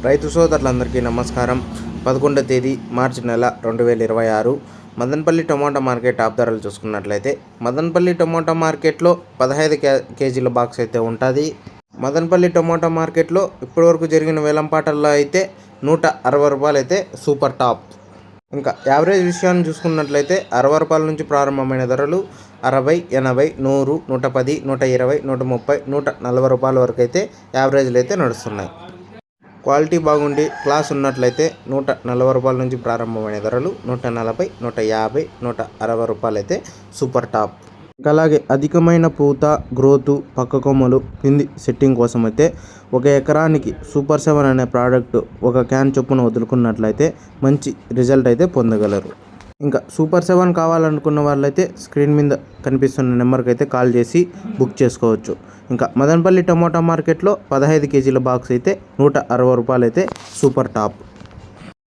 రైతు సోదరులందరికీ నమస్కారం. 11వ తేదీ మార్చి నెల 2026 మదనపల్లి టొమాటో మార్కెట్ టాప్ ధరలు చూసుకున్నట్లయితే మదనపల్లి టొమాటో మార్కెట్లో 15 కేజీల బాక్స్ అయితే ఉంటుంది. మదనపల్లి టొమాటో మార్కెట్లో ఇప్పటివరకు జరిగిన వేలంపాటల్లో అయితే 160 రూపాయలు అయితే సూపర్ టాప్. ఇంకా యావరేజ్ విషయాన్ని చూసుకున్నట్లయితే 60 రూపాయల నుంచి ప్రారంభమైన ధరలు 60, 80, 100, 110, 120, 130, 140 రూపాయల వరకు అయితే యావరేజ్లు అయితే నడుస్తున్నాయి. క్వాలిటీ బాగుండి క్లాస్ ఉన్నట్లయితే 140 రూపాయల నుంచి ప్రారంభమైన ధరలు 140, 150, 160 రూపాయలు అయితే సూపర్ టాప్. అలాగే అధికమైన పూత, గ్రోతు, పక్క కొమ్మలు, పిండి సెట్టింగ్ కోసం అయితే 1 ఎకరానికి సూపర్ 7 అనే ప్రోడక్ట్ 1 క్యాన్ చొప్పున వదులుకున్నట్లయితే మంచి రిజల్ట్ అయితే పొందగలరు. ఇంకా సూపర్ 7 కావాలనుకున్న వాళ్ళైతే స్క్రీన్ మీద కనిపిస్తున్న నెంబర్కి అయితే కాల్ చేసి బుక్ చేసుకోవచ్చు. ఇంకా మదనపల్లి టమోటా మార్కెట్లో 15 కేజీల బాక్స్ అయితే 160 రూపాయలు అయితే సూపర్ టాప్.